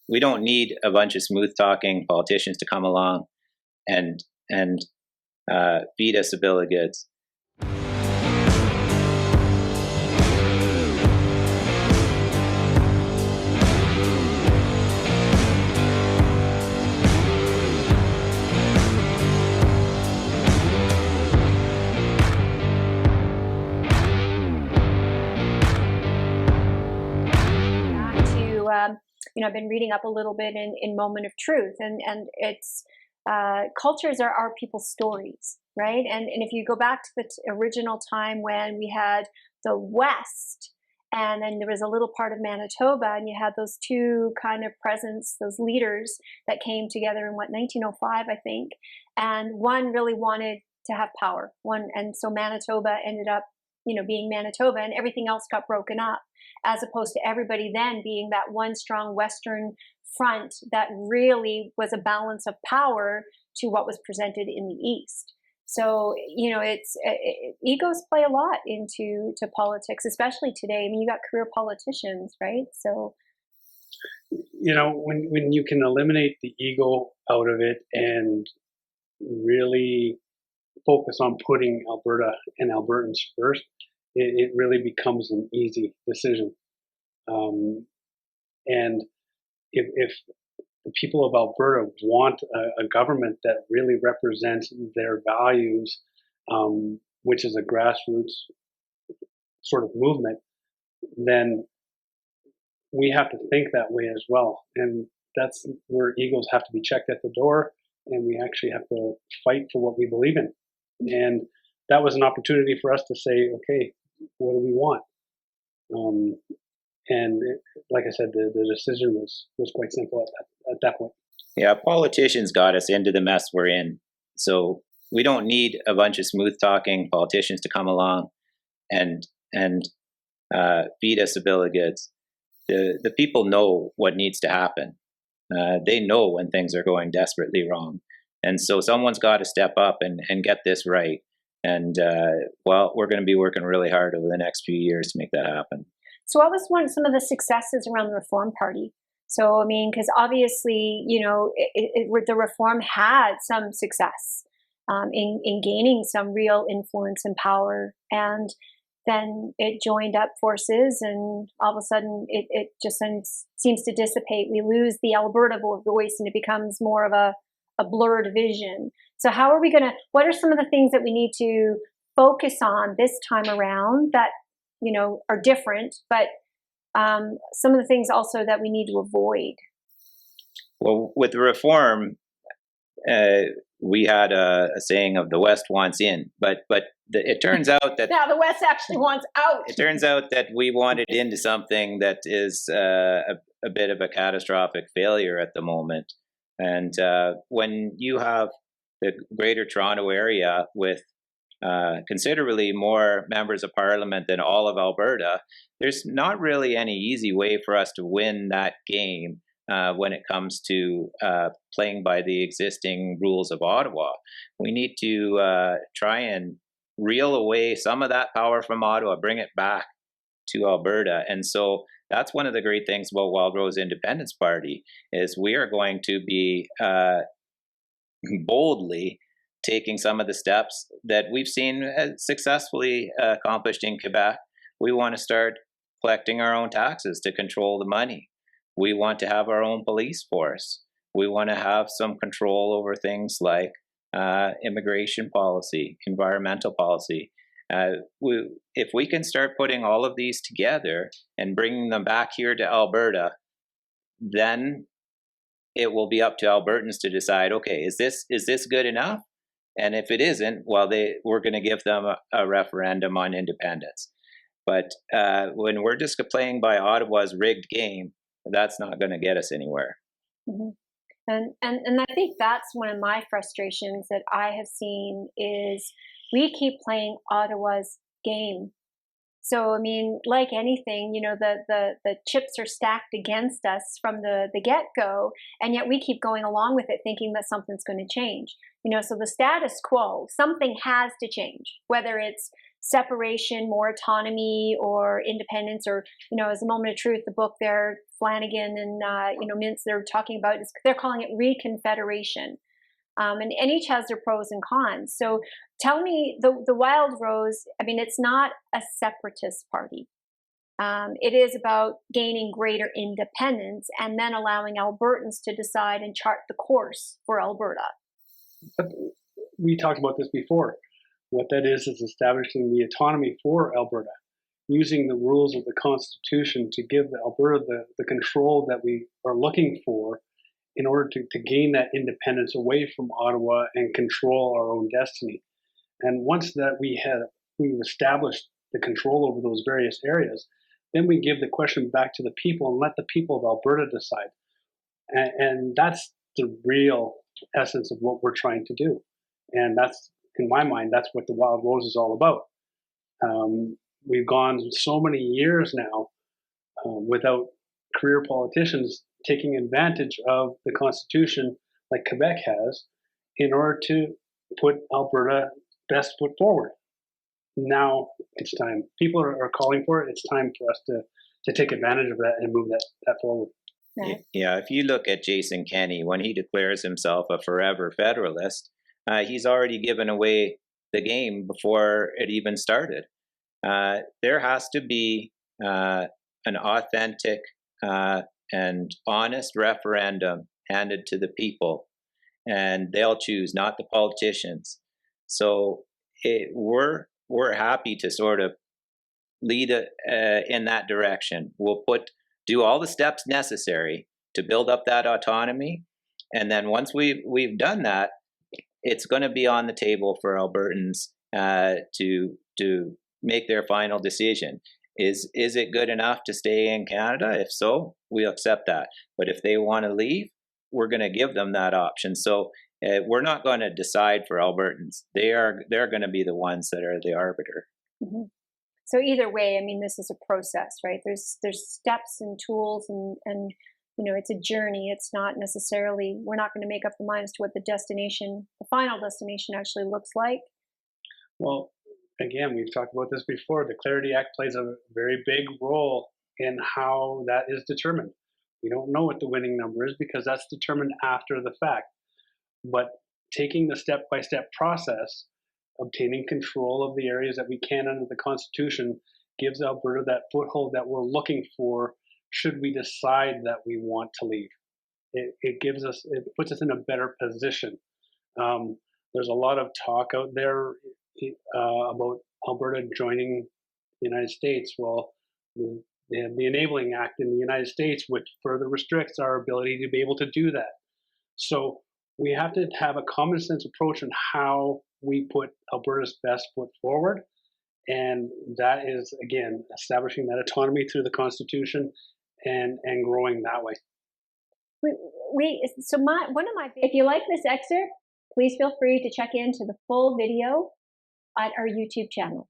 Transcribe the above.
we don't need a bunch of smooth talking politicians to come along and feed us a bill of goods. I've been reading up a little bit in Moment of Truth, and it's cultures are people's stories, right? And if you go back to the original time when we had the West, and then there was a little part of Manitoba, and you had those two kind of presence, those leaders that came together in 1905, I think, and one really wanted to have power. And so Manitoba ended up, being Manitoba, and everything else got broken up, as opposed to everybody then being that one strong Western front that really was a balance of power to what was presented in the East. So, it's egos play a lot into politics, especially today. I mean, you got career politicians, right? So, when you can eliminate the ego out of it and really focus on putting Alberta and Albertans first, it really becomes an easy decision. And if the people of Alberta want a government that really represents their values, which is a grassroots sort of movement, then we have to think that way as well. And that's where egos have to be checked at the door, and we actually have to fight for what we believe in. And that was an opportunity for us to say, okay, what do we want? Like I said, the decision was quite simple at that point. Yeah, politicians got us into the mess we're in. So we don't need a bunch of smooth talking politicians to come along and feed us a bill of goods. The people know what needs to happen. They know when things are going desperately wrong. And so someone's got to step up and get this right. And we're going to be working really hard over the next few years to make that happen. So what was some of the successes around the Reform Party? So, I mean, because obviously, the Reform had some success in gaining some real influence and power. And then it joined up forces, and all of a sudden it just seems to dissipate. We lose the Alberta voice, and it becomes more of a blurred vision. So how are we what are some of the things that we need to focus on this time around that, are different, but some of the things also that we need to avoid? Well, with the Reform, we had a saying of the West wants in, but it turns out that the West actually wants out. It turns out that we wanted into something that is a bit of a catastrophic failure at the moment. And when you have the Greater Toronto Area with considerably more members of Parliament than all of Alberta, there's not really any easy way for us to win that game when it comes to playing by the existing rules of Ottawa. We need to try and reel away some of that power from Ottawa, bring it back to Alberta. And so that's one of the great things about Wild Rose Independence Party is we are going to be boldly taking some of the steps that we've seen successfully accomplished in Quebec. We want to start collecting our own taxes to control the money. We want to have our own police force. We want to have some control over things like immigration policy, environmental policy. If we can start putting all of these together and bringing them back here to Alberta, then it will be up to Albertans to decide, okay, is this good enough? And if it isn't, well, we're going to give them a referendum on independence. But when we're just playing by Ottawa's rigged game, that's not going to get us anywhere. Mm-hmm. And I think that's one of my frustrations that I have seen is we keep playing Ottawa's game. So, I mean, like anything, the chips are stacked against us from the get-go, and yet we keep going along with it thinking that something's going to change. So the status quo, something has to change, whether it's separation, more autonomy, or independence, or, as a moment of truth, the book there, Flanagan and, Mintz, they're talking about, they're calling it reconfederation. And each has their pros and cons. So tell me, the Wild Rose, I mean, it's not a separatist party. It is about gaining greater independence and then allowing Albertans to decide and chart the course for Alberta. But we talked about this before. What that is establishing the autonomy for Alberta, using the rules of the Constitution to give Alberta the control that we are looking for in order to gain that independence away from Ottawa and control our own destiny. And once that we've established the control over those various areas, then we give the question back to the people and let the people of Alberta decide. And that's the real essence of what we're trying to do. And that's, in my mind, that's what the Wild Rose is all about. We've gone so many years now without career politicians taking advantage of the Constitution like Quebec has in order to put Alberta best foot forward. Now it's time. People are calling for it. It's time for us to take advantage of that and move that forward. Right. Yeah, if you look at Jason Kenney, when he declares himself a forever federalist, he's already given away the game before it even started. There has to be an authentic and honest referendum handed to the people, and they'll choose, not the politicians. So we're happy to sort of lead in that direction. We'll do all the steps necessary to build up that autonomy, and then once we've done that, it's going to be on the table for Albertans to make their final decision. Is it good enough to stay in Canada? If so, we'll accept that. But if they want to leave, we're going to give them that option. So we're not going to decide for Albertans. They're going to be the ones that are the arbiter. Mm-hmm. So either way, I mean, this is a process, right? There's steps and tools, and it's a journey. It's not necessarily, we're not going to make up the mind as to what the final destination actually looks like. Well, again, we've talked about this before. The Clarity Act plays a very big role in how that is determined. We don't know what the winning number is because that's determined after the fact. But taking the step-by-step process, obtaining control of the areas that we can under the Constitution, gives Alberta that foothold that we're looking for should we decide that we want to leave. It puts us in a better position. There's a lot of talk out there about Alberta joining the United States. Well, the Enabling Act in the United States, which further restricts our ability to be able to do that. So we have to have a common sense approach on how we put Alberta's best foot forward. And that is, again, establishing that autonomy through the Constitution and growing that way. If you like this excerpt, please feel free to check into the full video at our YouTube channel.